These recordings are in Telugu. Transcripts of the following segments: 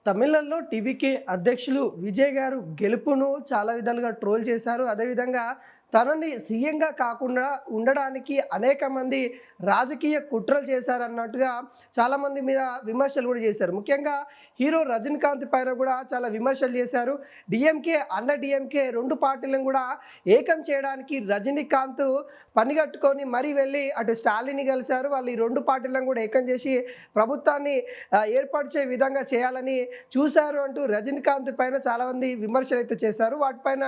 తమిళనాడులో టీవీకే అధ్యక్షులు విజయ్ గారు గెలుపును చాలా విధాలుగా ట్రోల్ చేశారు. అదేవిధంగా తనని సీఎంగా కాకుండా ఉండడానికి అనేక మంది రాజకీయ కుట్రలు చేశారన్నట్టుగా చాలామంది మీద విమర్శలు కూడా చేశారు. ముఖ్యంగా హీరో రజనీకాంత్ పైన కూడా చాలా విమర్శలు చేశారు. డీఎంకే, అన్న డీఎంకే 2 పార్టీలను కూడా ఏకం చేయడానికి రజనీకాంత్ పనిగట్టుకొని మరీ వెళ్ళి అటు స్టాలిన్‌ని కలిశారు. వాళ్ళు ఈ 2 పార్టీలను కూడా ఏకం చేసి ప్రభుత్వాన్ని ఏర్పరిచే విధంగా చేయాలని చూశారు అంటూ రజనీకాంత్ పైన చాలామంది విమర్శలు అయితే చేశారు. వాటిపైన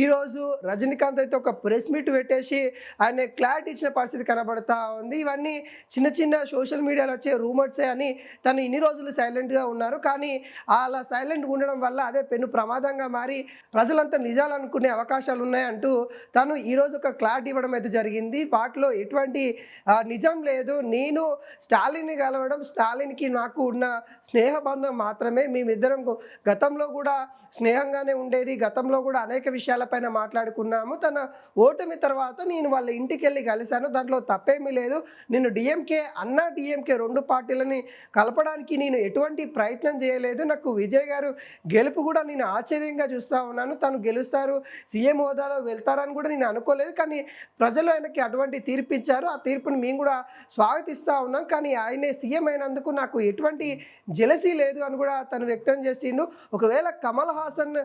ఈరోజు రజనీకాంత్ అయితే ఒక ప్రెస్ మీట్ పెట్టేసి ఆయన క్లారిటీ ఇచ్చిన పరిస్థితి కనబడతా ఉంది. ఇవన్నీ చిన్న చిన్న సోషల్ మీడియాలో వచ్చే రూమర్సే అని తను ఇన్ని రోజులు సైలెంట్గా ఉన్నారు. కానీ అలా సైలెంట్గా ఉండడం వల్ల అదే పెను ప్రమాదంగా మారి ప్రజలంతా నిజాలు అనుకునే అవకాశాలు ఉన్నాయంటూ తను ఈరోజు ఒక క్లారిటీ ఇవ్వడం అయితే జరిగింది. వాటిలో ఎటువంటి నిజం లేదు. నేను స్టాలిన్ని కలవడం, స్టాలిన్కి నాకు ఉన్న స్నేహబంధం మాత్రమే. మేమిద్దరం గతంలో కూడా స్నేహంగానే ఉండేది. గతంలో కూడా అనేక విషయాలపైన మాట్లాడుకున్నాము. తన ఓటమి తర్వాత నేను వాళ్ళ ఇంటికి వెళ్ళి కలిశాను. దాంట్లో తప్పేమీ లేదు. నేను డీఎంకే, అన్నా డీఎంకే 2 పార్టీలని కలపడానికి నేను ఎటువంటి ప్రయత్నం చేయలేదు. నాకు విజయ్ గారు గెలుపు కూడా నేను ఆశ్చర్యంగా చూస్తూ ఉన్నాను. తను గెలుస్తారు, సీఎం హోదాలో వెళ్తారని కూడా నేను అనుకోలేదు. కానీ ప్రజలు ఆయనకి అటువంటి తీర్పు ఇచ్చారు. ఆ తీర్పుని మేము కూడా స్వాగతిస్తూ ఉన్నాం. కానీ ఆయనే సీఎం అయినందుకు నాకు ఎటువంటి జెలసీ లేదు అని కూడా తను వ్యక్తం చేసిండు. ఒకవేళ కమల్ హాసన్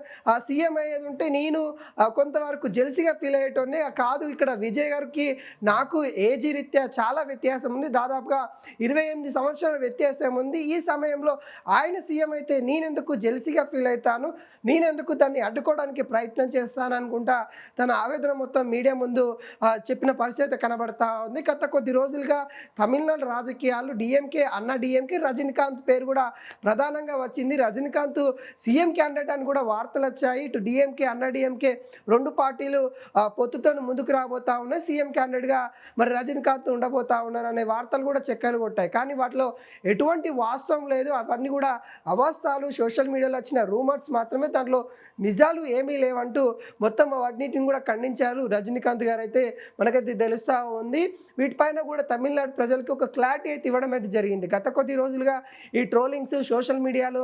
సీఎం అయ్యేది ఉంటే నేను కొంతవరకు జెలసీగా ఫీల్ అయ్యేటోనే కాదు. ఇక్కడ విజయ్ గారికి నాకు ఏజీ రీత్యా చాలా వ్యత్యాసం ఉంది. దాదాపుగా 28 సంవత్సరాల వ్యత్యాసం ఉంది. ఈ సమయంలో ఆయన సీఎం అయితే నేనెందుకు జెలసీగా ఫీల్ అవుతాను, నేనెందుకు దాన్ని అడ్డుకోవడానికి ప్రయత్నం చేస్తాను అనుకుంటా తన ఆవేదన మొత్తం మీడియా ముందు చెప్పిన పరిస్థితి కనబడతా ఉంది. గత కొద్ది రోజులుగా తమిళనాడు రాజకీయాలు డీఎంకే, అన్న డీఎంకే, రజనీకాంత్ పేరు కూడా ప్రధానంగా వచ్చింది. రజనీకాంత్ సీఎం క్యాండిడేట్ అని కూడా వార్తలు వచ్చాయి. ఇటు డీఎంకే, అన్న డీఎంకే 2 పార్టీలు పొత్తుతో ముందుకు రాబోతా ఉన్నాయి. సీఎం క్యాండిడేట్గా మరి రజనీకాంత్ ఉండబోతా ఉన్నారు అనే వార్తలు కూడా చెక్కలు కొట్టాయి. కానీ వాటిలో ఎటువంటి వాస్తవం లేదు. అవన్నీ కూడా అవాస్తవాలు, సోషల్ మీడియాలో వచ్చిన రూమర్స్ మాత్రమే. దాంట్లో నిజాలు ఏమీ లేవంటూ మొత్తం వాటిని కూడా ఖండించారు రజనీకాంత్ గారు. అయితే మనకైతే తెలుస్తూ ఉంది. వీటిపైన కూడా తమిళనాడు ప్రజలకు ఒక క్లారిటీ అయితే ఇవ్వడం అయితే జరిగింది. గత కొద్ది రోజులుగా ఈ ట్రోలింగ్స్, సోషల్ మీడియాలో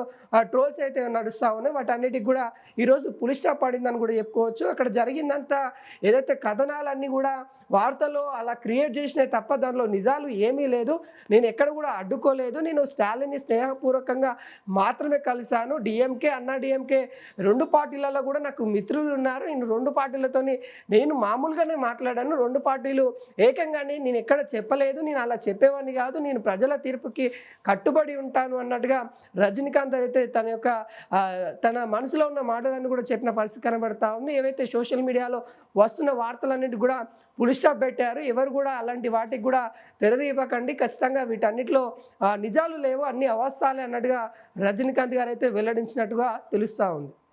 ట్రోల్స్ అయితే నడుస్తూ ఉన్నాయి. వాటన్నిటికి కూడా ఈరోజు పులి స్టాప్ పడిందని కూడా చెప్పుకోవచ్చు. అక్కడ జరిగిందంతా ఏదైతే కథనాలన్నీ కూడా వార్తల్లో అలా క్రియేట్ చేసినాయి తప్ప దానిలో నిజాలు ఏమీ లేదు. నేను ఎక్కడ కూడా అడ్డుకోలేదు. నేను స్టాలిన్ని స్నేహపూర్వకంగా మాత్రమే కలిశాను. డీఎంకే, అన్నా డీఎంకే 2 పార్టీలలో కూడా నాకు మిత్రులు ఉన్నారు. నేను 2 పార్టీలతోని నేను మామూలుగానే మాట్లాడాను. 2 పార్టీలు ఏకంగానే నేను ఎక్కడ చెప్పలేదు. నేను అలా చెప్పేవాడిని కాదు. నేను ప్రజల తీర్పుకి కట్టుబడి ఉంటాను అన్నట్టుగా రజనీకాంత్ అయితే తన మనసులో ఉన్న మాటలన్నీ కూడా చెప్పిన పరిస్థితి కనబడతా ఉంది. ఏవైతే సోషల్ మీడియాలో వస్తున్న వార్తలన్నిటి కూడా పులి స్టాప్ పెట్టారు. ఎవరు కూడా అలాంటి వాటికి కూడా తెరదీయకండి. ఖచ్చితంగా వీటన్నిటిలో నిజాలు లేవు, అన్ని అవాస్తవాలే అన్నట్టుగా రజనీకాంత్ గారు అయితే వెల్లడించినట్టుగా తెలుస్తూ ఉంది.